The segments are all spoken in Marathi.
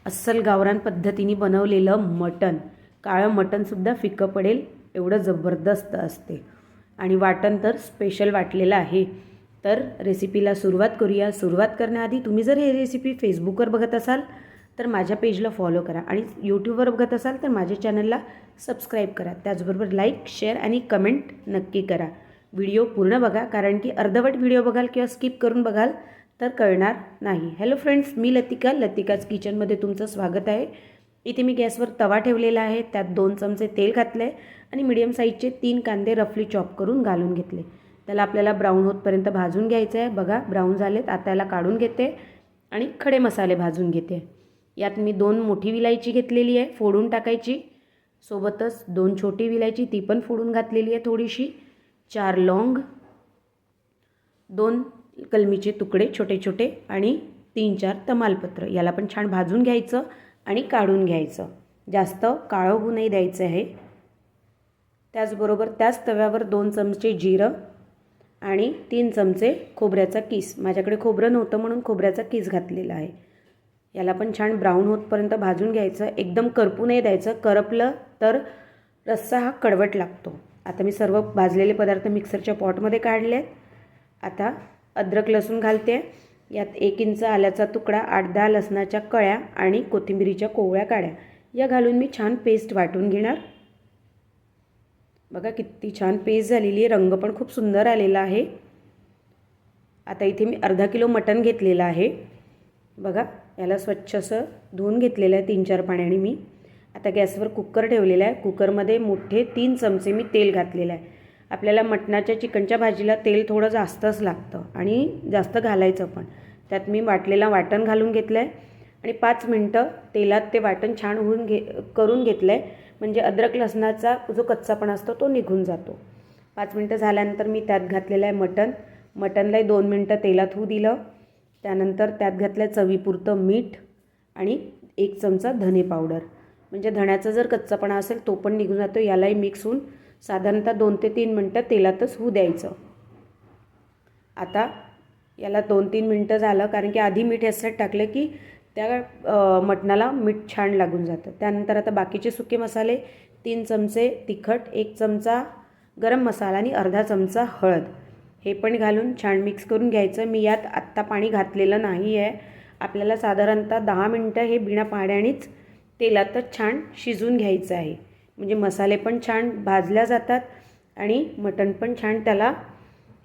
अस्सल गावरान पद्धतीने बनवलेलं मटण. काळं मटणसुद्धा फिकं पडेल एवढं जबरदस्त असते आणि वाटण तर स्पेशल वाटलेलं आहे. तर रेसिपीला सुरुवात करूया. सुरुवात करण्याआधी तुम्ही जर हे रेसिपी फेसबुकवर बघत असाल तर माझ्या पेजला फॉलो करा आणि यूट्यूबवर बघत असाल तर माझ्या चॅनलला सबस्क्राईब करा. त्याचबरोबर लाईक, शेअर आणि कमेंट नक्की करा. व्हिडिओ पूर्ण बघा, कारण की अर्धवट व्हिडिओ बघाल किंवा स्किप करून बघाल तर कळणार नाही. हॅलो फ्रेंड्स, मी लतिकाच किचनमध्ये तुमचं स्वागत आहे. इथे मी गॅसवर तवा ठेवलेला आहे. त्यात 2 चमचे तेल घातले आणि मीडियम साईजचे 3 कांदे रफली चॉप करून घालून घेतले. त्याला आपल्याला ब्राऊन होतपर्यंत भाजून घ्यायचं आहे. बघा ब्राऊन झालेत. आता याला काढून घेते आणि खडे मसाले भाजून घेते. यात मी 2 मोठी विलायची घेतलेली आहे, फोडून टाकायची. सोबतच 2 छोटी विलायची, ती पण फोडून घातलेली आहे थोडीशी. 4 लौंग, 2 कलमीचे तुकडे छोटे छोटे आणि 3-4 तमालपत्र. याला पण छान भाजून घ्यायचं आणि काढून घ्यायचं. जास्त काळं होऊ नाही द्यायचं आहे. त्याचबरोबर त्याच तव्यावर 2 चमचे जिरं आणि 3 चमचे खोबऱ्याचा किस. माझ्याकडे खोबरं नव्हतं म्हणून खोबऱ्याचा किस घातलेला आहे. याला पण छान ब्राऊन होतपर्यंत भाजून घ्यायचं. एकदम करपू नाही द्यायचं. करपलं तर रस्सा हा कडवट लागतो. आता मी सर्व भाजलेले पदार्थ मिक्सरच्या पॉटमध्ये काढले आहेत. आता अद्रक लसूण घालते. यात 1 इंच आल्याचा तुकडा, 8-10 लसणाच्या कळ्या आणि कोथिंबीरीच्या कोवळ्या काड्या या घालून मी छान पेस्ट वाटून घेणार. बघा किती छान पेस्ट झालेली आहे. रंग पण खूप सुंदर आलेला आहे. आता इथे मी अर्धा किलो मटण घेतलेलं आहे. बघा याला स्वच्छ असं धुवून घेतलेलं आहे 3-4 पाण्याने मी. आता गॅसवर कुकर ठेवलेला आहे. कुकरमध्ये मोठे 3 चमचे मी तेल घातलेलं आहे. आपल्याला मटणाच्या चिकनच्या भाजीला तेल थोडं जास्तच लागतं आणि जास्त घालायचं पण. त्यात मी वाटलेला वाटण घालून घेतलं आहे आणि 5 मिनटं तेलात ते वाटण छान करून घेतलं आहे. म्हणजे अद्रक लसणाचा जो कच्चापणा असतो तो निघून जातो. 5 मिनटं झाल्यानंतर मी त्यात घातलेलं आहे मटण. मटणलाही 2 मिनटं तेलात होऊ दिलं. त्यानंतर त्यात घातलं चवीपुरतं मीठ आणि 1 चमचा धने पावडर. म्हणजे धण्याचा जर कच्चापणा असेल तो पण निघून जातो. यालाही मिक्स होऊन साधारणतः 2 ते 3 मिनटं तेलातच होऊ द्यायचं. आता याला 2-3 मिनटं झालं, कारण की आधी मीठ यासाठी टाकलं की त्या मटणाला मीठ छान लागून जातं. त्यानंतर आता बाकीचे सुके मसाले 3 चमचे तिखट, 1 चमचा गरम मसाला आणि अर्धा चमचा हळद हे पण घालून छान मिक्स करून घ्यायचं. मी यात आत्ता पाणी घातलेलं नाही आहे. आपल्याला साधारणतः 10 मिनटं हे बिना पाण्यानेच तेलातच छान शिजून घ्यायचं आहे. म्हणजे मसाले पण छान भाजल्या जातात आणि मटण पण छान त्याला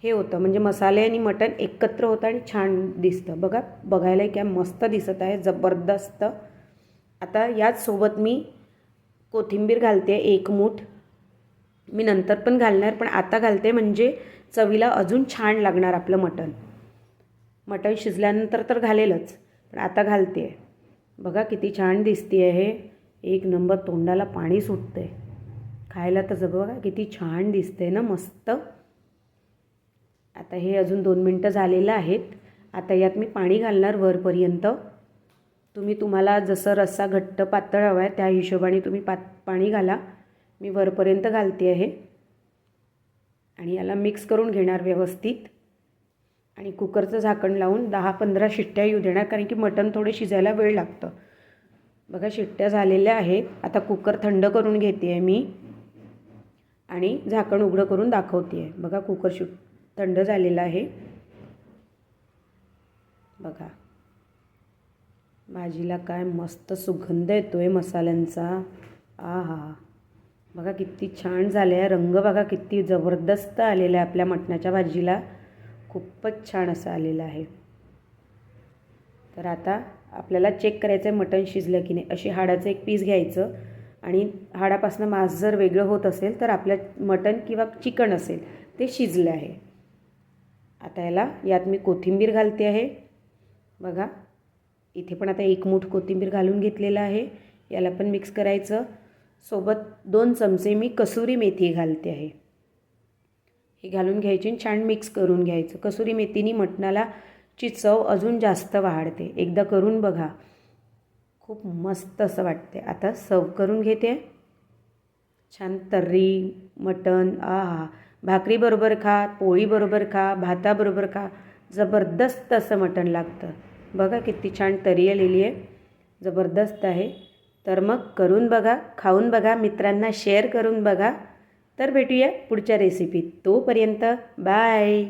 हे होतं. म्हणजे मसाले आणि मटण एकत्र होतं आणि छान दिसतं. बघा बघायलाही काय मस्त दिसत आहे, जबरदस्त. आता याचसोबत मी कोथिंबीर घालते 1 मूठ. मी नंतर पण घालणार, पण आता घालते म्हणजे चवीला अजून छान लागणार आपलं मटण. मटण शिजल्यानंतर तर घालेलच, पण आता घालते. बघा किती छान दिसते आहे. 1 नंबर, तोंडाला पाणी सुटते. खायला तर बघा किती छान दिसते ना, मस्त. आता हे अजून 2 मिनटं झालेलं आहेत. आता यात मी पाणी घालणार वरपर्यंत. तुम्हाला जसं रस्सा घट्ट पातळ हवा आहे त्या हिशोबाने तुम्ही पाणी घाला. मी वरपर्यंत घालते आहे आणि याला मिक्स करून घेणार व्यवस्थित आणि कुकरचं झाकण लावून 10-15 शिट्ट्या येऊ देणार, कारण की मटण थोडे शिजायला वेळ लागतं. बघा शिट्ट्या झालेल्या आहेत. आता कुकर थंड करून घेते आहे मी आणि झाकण उघडं करून दाखवते आहे. बघा कुकर थंड झालेला आहे. बघा भाजीला काय मस्त सुगंध येतो आहे मसाल्यांचा. आहा, बघा किती छान झाले आहे. रंग बघा किती जबरदस्त आलेला आहे आपल्या मटणाच्या भाजीला. खूपच छान असं आलेलं आहे. तर आता आपल्याला चेक करायचं आहे मटण शिजलं की नाही. अशी हाडाचं एक पीस घ्यायचं आणि हाडापासून मांस जर वेगळं होत असेल तर आपल्या मटण किंवा चिकन असेल ते शिजलं आहे. आता यात मी कोथिंबीर घालते आहे. बघा इथे पण आता 1 मूठ कोथिंबीर घालून घेतलेलं आहे. याला पण मिक्स करायचं. सोबत 2 चमचे मी कसुरी मेथी घालते आहे. हे घालून घ्यायची आणि छान मिक्स करून घ्यायचं. कसुरी मेथीनी मटणाला ची चव अजून जास्त वाढते. एकदा करून बघा, खूप मस्त असं वाटते. आता सर्व करून घेते. छान तर्री मटण. आहा, भाकरीबरोबर खा, पोळीबरोबर खा, भाताबरोबर खा, जबरदस्त असं मटण लागतं. बघा किती छान तर्री आलेली आहे. जबरदस्त आहे. तर मग करून बघा, खाऊन बघा, मित्रांना शेअर करून बघा. तर भेटूया पुढच्या रेसिपीत. तोपर्यंत बाय.